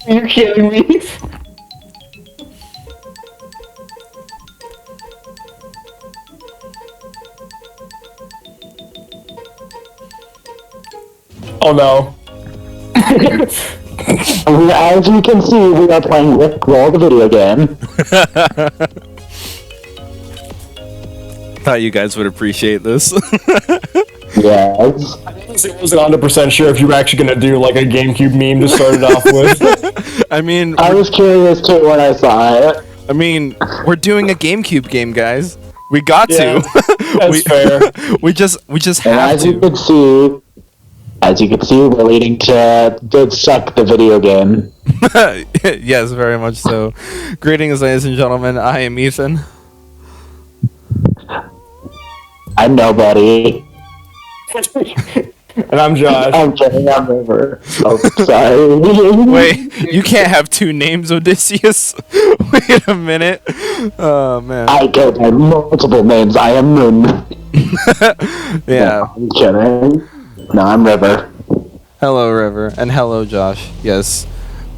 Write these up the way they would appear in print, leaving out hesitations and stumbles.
You're kidding me? Oh no. As you can see, we are playing Rickroll, the video game. Thought you guys would appreciate this. Yes. I wasn't 100% sure if you were actually gonna do like a GameCube meme to start it off with. I mean, I was curious too when I saw it. I mean, we're doing a GameCube game, guys. We got Yeah, to. that's fair. We just And have as to. you can see, we're leading to Good Suck, the video game. Yes, very much so. Greetings, ladies and gentlemen. I am Ethan. I'm nobody. And I'm Josh. I'm kidding, I'm River. Oh, sorry. Wait, you can't have two names, Odysseus. Wait a minute. Oh man. I go by multiple names. I am Moon. Yeah. No, I'm kidding. No, I'm River. Hello, River, and hello, Josh. Yes.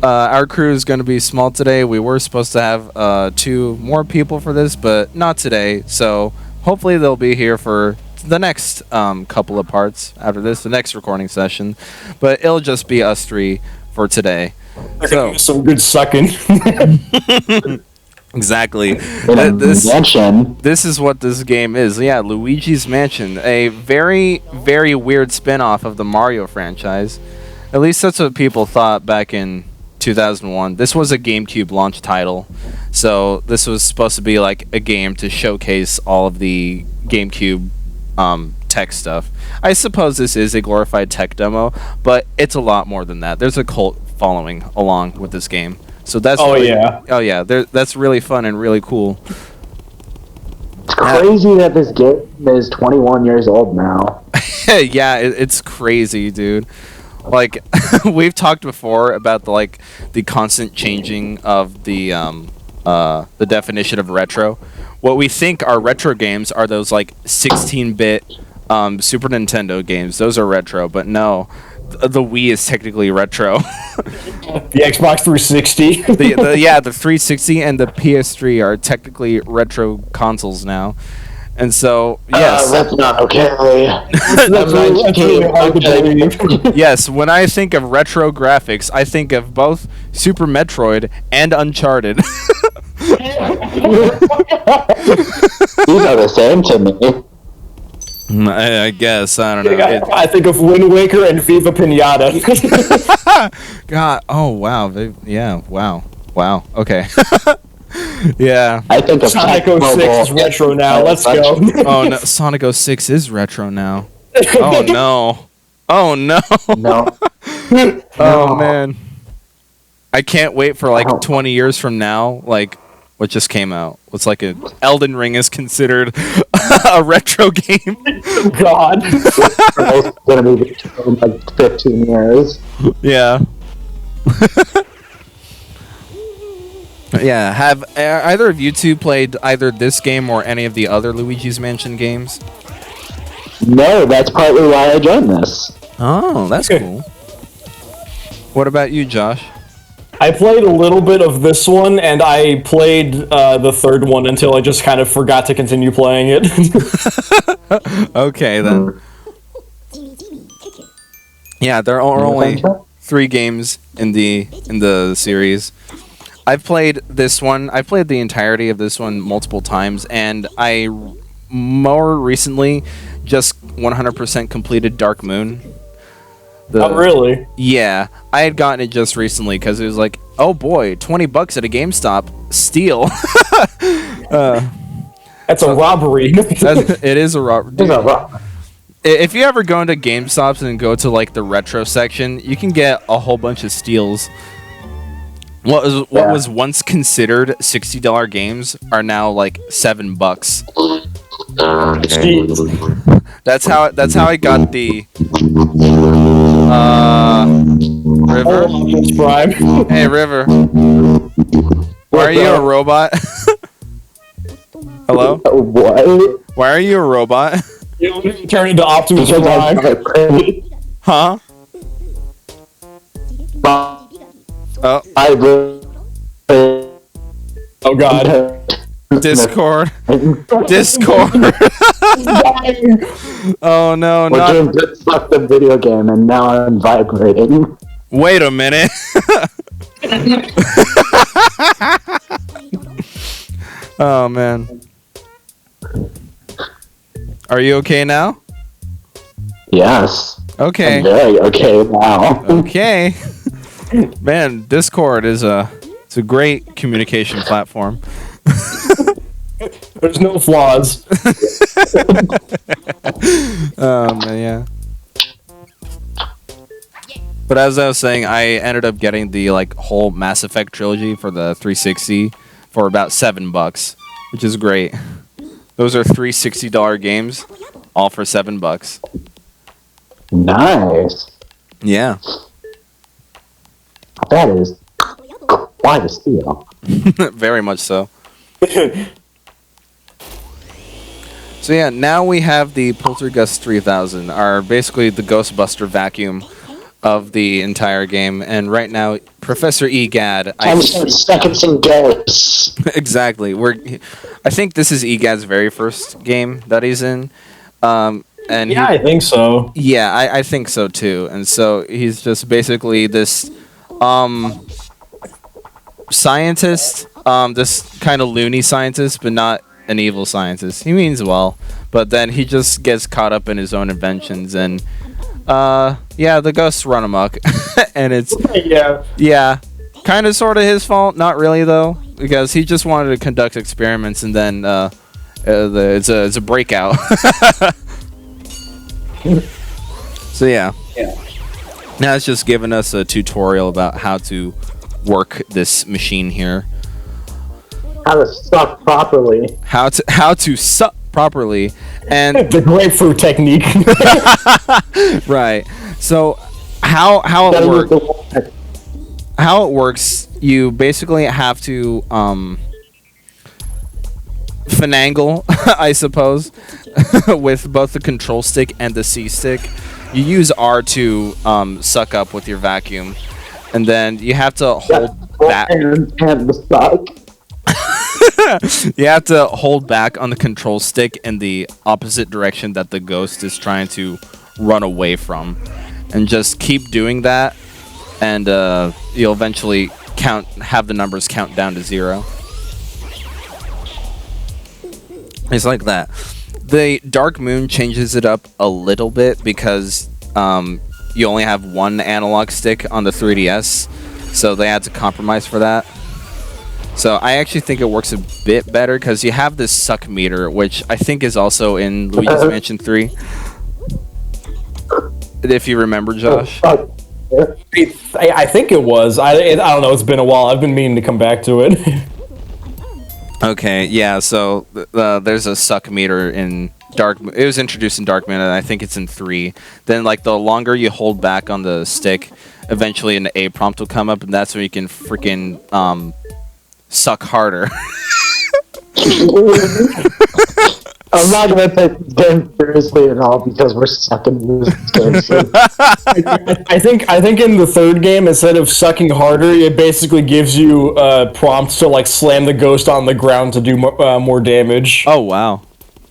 Our crew is going to be small today. We were supposed to have 2 more people for this, but not today. So hopefully they'll be here for the next couple of parts after this, the next recording session. But it'll just be us 3 for today. So Some good sucking. exactly. In a mansion. This is what this game is. Yeah, Luigi's Mansion, a very, very weird spin-off of the Mario franchise. At least that's what people thought back in 2001. This was a GameCube launch title, so this was supposed to be like a game to showcase all of the GameCube tech stuff. I suppose this is a glorified tech demo, but it's a lot more than that. There's a cult following along with this game. So that's that's really fun and really cool. It's crazy that this game is 21 years old now. Yeah, it's crazy, dude. Like we've talked before about the constant changing of the definition of retro. What we think are retro games are those like 16-bit Super Nintendo games. Those are retro, but no. The Wii is technically retro. The Xbox 360. the 360 and the PS3 are technically retro consoles now. And so, yes. That's not okay. That's really hard to believe. Yes, when I think of retro graphics, I think of both Super Metroid and Uncharted. These are the same to me. I guess, I don't know. I think of Wind Waker and Viva Pinata. God, oh wow, wow, okay. Yeah. I think of Sonic 06 is retro now, let's go. Oh no, Sonic 06 is retro now. Oh no. Oh no. No. Oh man. I can't wait for like 20 years from now, like what just came out. What's like Elden Ring is considered a retro game. God. It's gonna be in like 15 years. Yeah. Yeah, have either of you two played either this game or any of the other Luigi's Mansion games? No, that's partly why I joined this. Oh, that's cool. What about you, Josh? I played a little bit of this one, and I played the third one until I just kind of forgot to continue playing it. Okay, then. Yeah, there are only 3 games in the series. I've played this one. I've played the entirety of this one multiple times, and I more recently just 100% completed Dark Moon. Oh, really? Yeah, I had gotten it just recently because it was like, oh boy, $20 at a GameStop, steal. That's a robbery. It is a robbery. If you ever go into GameStops and go to like the retro section, you can get a whole bunch of steals. What was once considered $60 games are now like $7. That's how I got the River. Prime. Hey River, why are you a robot? Hello? What? Why are you a robot? You turn into Optimus Prime. Huh? Oh, I really Oh god. Discord. Discord. Oh no, We're not. doing Good Suck the video game, and now I'm vibrating. Wait a minute. Oh man. Are you okay now? Yes. Okay. I'm very okay now. Okay. Man, Discord is it's a great communication platform. There's no flaws. Man, yeah. But as I was saying, I ended up getting the like whole Mass Effect trilogy for the 360 for about $7, which is great. Those are three $60 games, all for $7. Nice. Yeah. That is quite a steal. Very much so. So yeah, now we have the Poltergust 3000, our basically the Ghostbuster vacuum of the entire game, and right now Professor Egad. Time spent stuck some ghosts. Exactly. I think this is Egad's very first game that he's in. And Yeah, I think so. yeah, I think so too. And so he's just basically this scientist, this kind of loony scientist, but not an evil scientist. He means well, but then he just gets caught up in his own inventions, and yeah, the ghosts run amok. And it's yeah, kind of sort of his fault, not really though, because he just wanted to conduct experiments, and then it's a breakout. So yeah. Now it's just giving us a tutorial about how to work this machine here. How to suck properly. How to suck properly, and The grapefruit technique. right. So how it works, you basically have to finagle, I suppose, with both the control stick and the C stick. You use R to suck up with your vacuum, and then you have to hold back. And the suck. You have to hold back on the control stick in the opposite direction that the ghost is trying to run away from, and just keep doing that, and you'll eventually have the numbers count down to 0. It's like that. The Dark Moon changes it up a little bit because you only have one analog stick on the 3DS, so they had to compromise for that. So I actually think it works a bit better because you have this suck meter, which I think is also in Luigi's Mansion 3. If you remember, Josh. I think it was. I don't know. It's been a while. I've been meaning to come back to it. Okay, yeah. So there's a suck meter in Dark. It was introduced in Dark Moon, and I think it's in 3. Then, like, the longer you hold back on the stick, eventually an A prompt will come up, and that's when you can freaking suck harder. I'm not gonna take this game seriously at all because we're sucking this game. So. I think in the third game, instead of sucking harder, it basically gives you prompts to like slam the ghost on the ground to do more damage. Oh wow,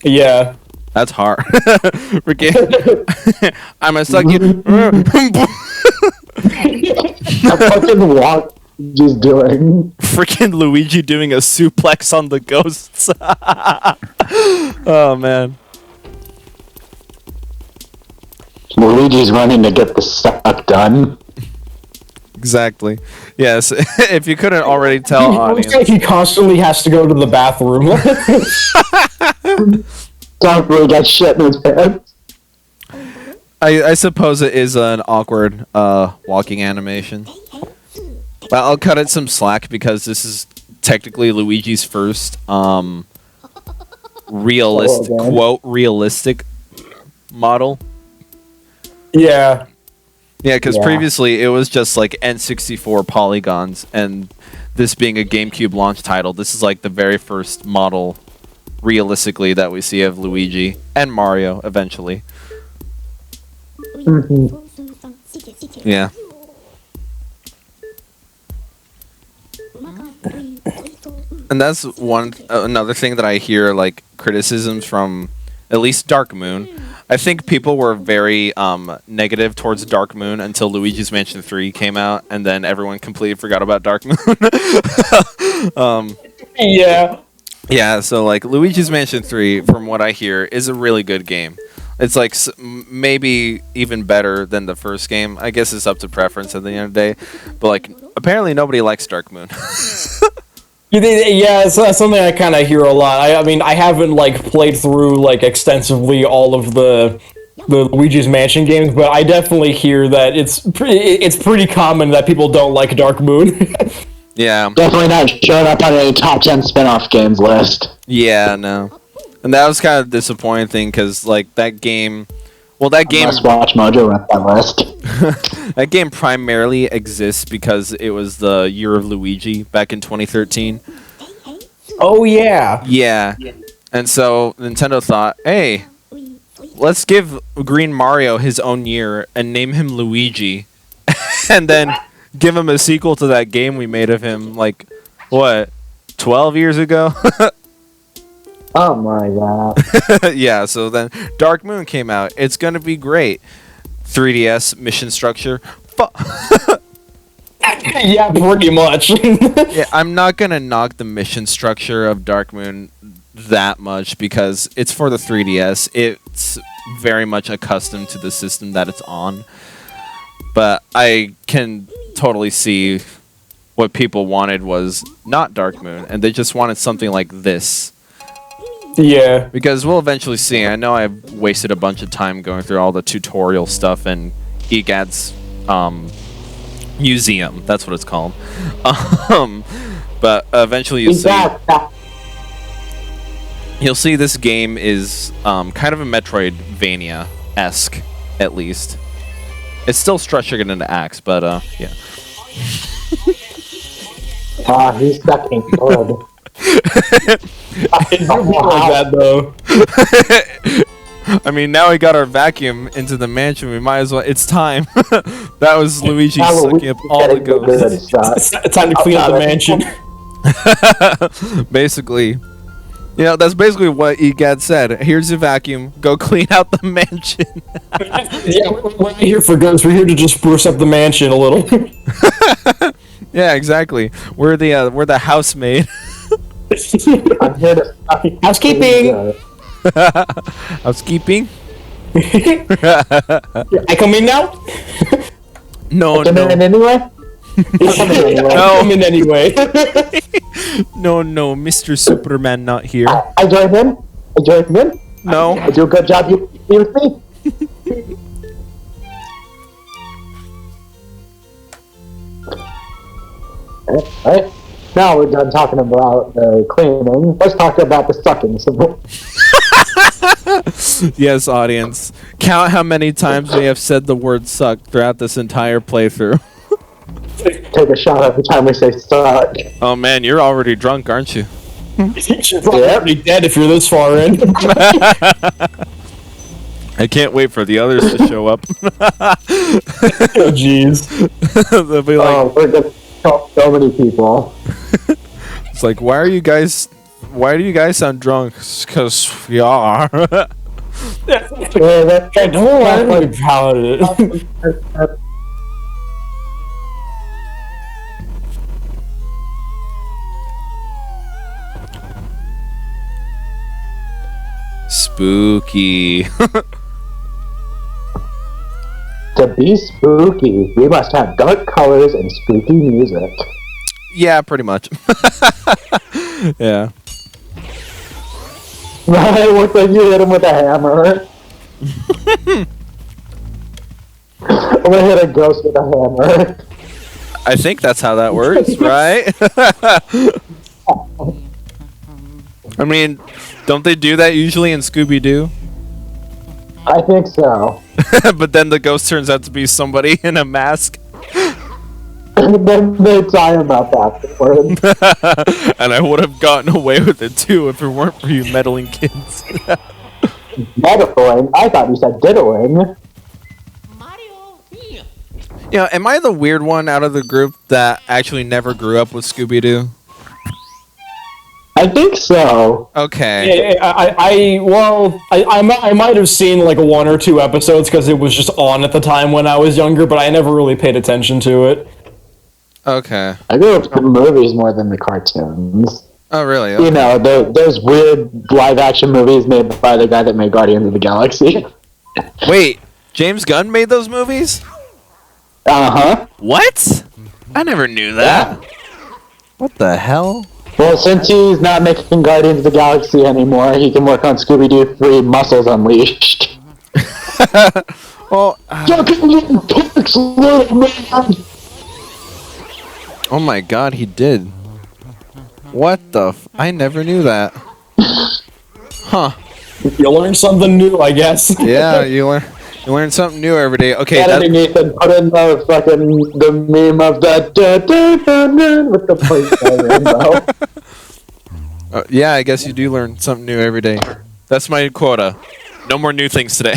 Yeah. that's hard. Freaking, I'm gonna suck you. I fucking what he's doing. Freaking Luigi doing a suplex on the ghosts. Oh man. Luigi's running to get the suck done. Exactly. Yes. If you couldn't already tell, It looks audience. like he constantly has to go to the bathroom. Don't really got shit in his pants. I suppose it is an awkward walking animation. But I'll cut it some slack because this is technically Luigi's first realistic quote realistic model. Yeah. Yeah, because Yeah. previously it was just like N64 polygons, and this being a GameCube launch title, this is like the very first model realistically that we see of Luigi and Mario eventually. Yeah. And that's another thing that I hear, like, criticisms from at least Dark Moon. I think people were very negative towards Dark Moon until Luigi's Mansion 3 came out, and then everyone completely forgot about Dark Moon. Yeah. Yeah, so like Luigi's Mansion 3, from what I hear, is a really good game. It's like maybe even better than the first game. I guess it's up to preference at the end of the day. But like, apparently nobody likes Dark Moon. Yeah, that's something I kind of hear a lot. I mean, I haven't like played through like extensively all of the Luigi's Mansion games, but I definitely hear that it's pretty common that people don't like Dark Moon. Yeah. Definitely not showing up on any top 10 spin-off games list. Yeah, no. And that was kind of disappointing because like that game, Unless Watch Mojo run that list. that game primarily exists because it was the year of Luigi back in 2013. Oh yeah. Yeah. And so Nintendo thought, hey, let's give Green Mario his own year and name him Luigi. And then give him a sequel to that game we made of him, like, what, 12 years ago? Oh my god. Yeah, so then Dark Moon came out. It's going to be great. 3DS mission structure. Yeah, pretty much. Yeah, I'm not going to knock the mission structure of Dark Moon that much because it's for the 3DS. It's very much accustomed to the system that it's on. But I can totally see what people wanted was not Dark Moon, and they just wanted something like this. Yeah. Because we'll eventually see. I know I've wasted a bunch of time going through all the tutorial stuff in EGAD's museum. That's what it's called. But eventually you'll see this game is kind of a Metroidvania-esque, at least. It's still structured into acts, but yeah. He's sucking good. I didn't like that though. I mean, now we got our vacuum into the mansion. We might as well. It's time. That was Luigi sucking up all the ghosts. It's time to clean out the mansion. Basically. You know, that's basically what EGAD said. Here's your vacuum. Go clean out the mansion. Yeah, we're not here for ghosts. We're here to just spruce up the mansion a little. Yeah, exactly. We're the housemaid. I'm here to Housekeeping. Housekeeping. I come in now. No, come in anyway? No, come in anyway. No, Mr. Superman not here. I joined in. No. I do a good job. You with me? Alright. Now we're done talking about cleaning. Let's talk about the sucking. Yes, audience. Count how many times we have said the word suck throughout this entire playthrough. Take a shot every time we say suck. Oh man, you're already drunk, aren't you? You're probably dead if you're this far in. I can't wait for the others to show up. Oh jeez. They'll be like, we're gonna help so many people. it's like, why do you guys sound drunk? Because we are. Don't worry about it. Spooky. To be spooky, we must have dark colors and spooky music. Yeah, pretty much. Yeah. Right, looks like you hit him with a hammer. I'm gonna hit a ghost with a hammer. I think that's how that works, right? I mean, don't they do that usually in Scooby-Doo? I think so. But then the ghost turns out to be somebody in a mask. And then they tie him up afterwards. And I would have gotten away with it too if it weren't for you meddling kids. Meddling? I thought you said diddling. You know, am I the weird one out of the group that actually never grew up with Scooby-Doo? I think so. Okay. Yeah, I might have seen like one or two episodes because it was just on at the time when I was younger, but I never really paid attention to it. Okay. I grew up with the movies more than the cartoons. Oh, really? Okay. You know, those weird live-action movies made by the guy that made Guardians of the Galaxy. Wait, James Gunn made those movies? Uh-huh. What? I never knew that. What the hell? Well, since he's not making Guardians of the Galaxy anymore, he can work on Scooby-Doo 3 Muscles Unleashed. Well, oh my god, he did. What the I never knew that. Huh. You learn something new, I guess. Yeah, you learn something new every day. Okay, Editing Ethan, put in the meme of the with the place rainbow. yeah, I guess you do learn something new every day. That's my quota. No more new things today.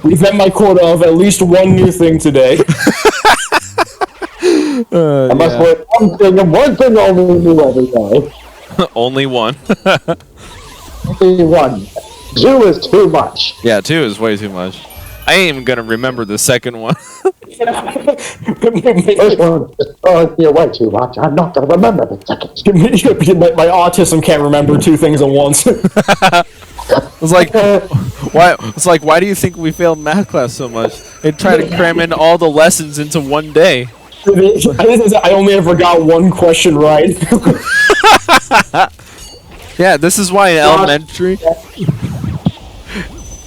We've met my quota of at least one new thing today. I must learn one thing and one thing only new every day. Only one. Only one. Two is too much. Yeah, 2 is way too much. I ain't even gonna remember the second one. First one is way too much. I'm not gonna remember the second. My autism can't remember two things at once. It's like, why? It's like, why do you think we failed math class so much? They try to cram in all the lessons into one day. I only ever got one question right. Yeah, this is why in elementary.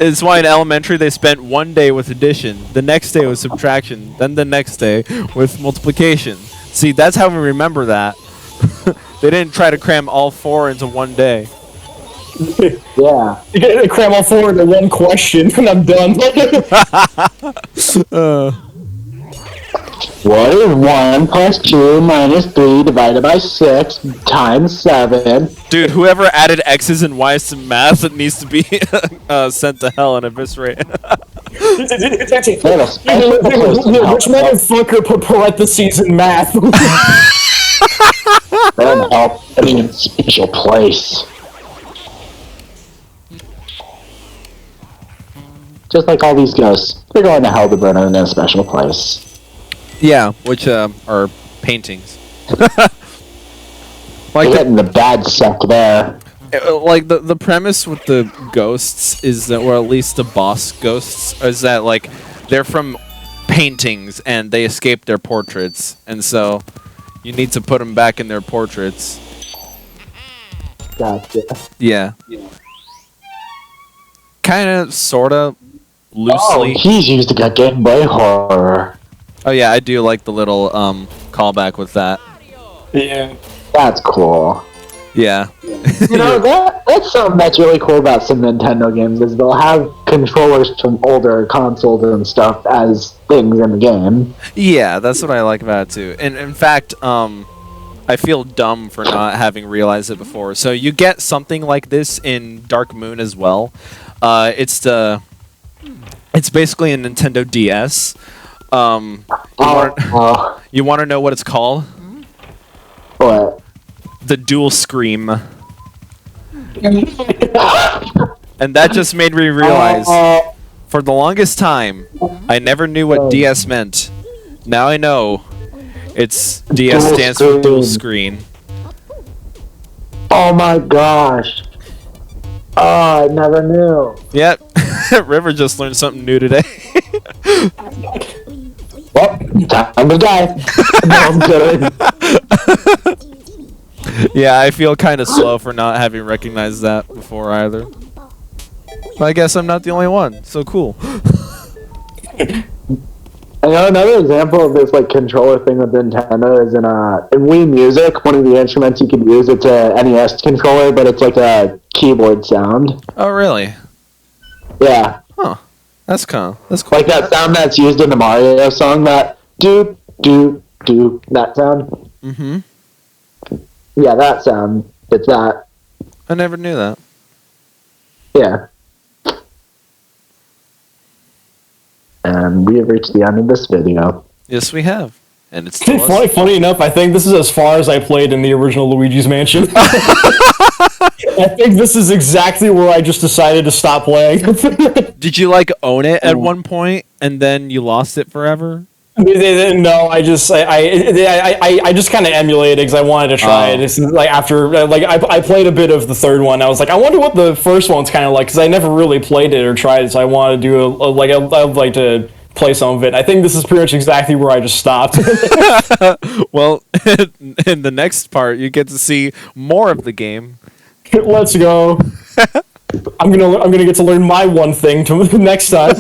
It's why in elementary they spent one day with addition, the next day with subtraction, then the next day with multiplication. See, that's how we remember that. They didn't try to cram all 4 into one day. Yeah. You gotta cram all 4 into one question, and I'm done. What is 1 plus 2 minus 3 divided by 6 times 7? Dude, whoever added X's and Y's to math that needs to be sent to hell and eviscerated. Which motherfucker put parentheses in math? Then help getting in a special place. Just like all these ghosts, they're going to hell to burn in a special place. Yeah, which are paintings. Like getting the bad suck there. Like the premise with the ghosts is that, or at least the boss ghosts, is that like they're from paintings and they escaped their portraits, and so you need to put them back in their portraits. Gotcha. Yeah. Kind of, sort of, loosely. Oh, he's used to get Game Boy Horror. Oh yeah, I do like the little callback with that. Yeah. That's cool. Yeah. You know, that's something that's really cool about some Nintendo games, is they'll have controllers from older consoles and stuff as things in the game. Yeah, that's what I like about it too. And in fact, I feel dumb for not having realized it before. So you get something like this in Dark Moon as well. It's basically a Nintendo DS. You want to know what it's called? What? The Dual Scream. And that just made me realize, for the longest time, I never knew what DS meant. Now I know. It's DS stands for Dual Screen. Oh my gosh. Oh, I never knew. Yep. River just learned something new today. Well, time to die. No, I'm kidding. Yeah, I feel kind of slow for not having recognized that before either. But I guess I'm not the only one, so cool. I know another example of this like controller thing with Nintendo is in Wii Music. One of the instruments you can use, it's a NES controller, but it's like a keyboard sound. Oh, really? Yeah. Huh. That's cool. Like that sound that's used in the Mario song, that do do do, that sound. Mm-hmm. Yeah, that sound. It's that. I never knew that. Yeah. And we have reached the end of this video. Yes, we have. and it's still Funny enough, I think this is as far as I played in the original Luigi's Mansion. I think this is exactly where I just decided to stop playing. Did you like own it at one point and then you lost it forever? No, I just kind of emulated because I wanted to try it. It's like after I played a bit of the third one. I was like, I wonder what the first one's kind of like because I never really played it or tried it. So I wanted to do I'd like to play some of it. I think this is pretty much exactly where I just stopped. Well, in the next part, you get to see more of the game. Let's go. I'm gonna get to learn my one thing to next time.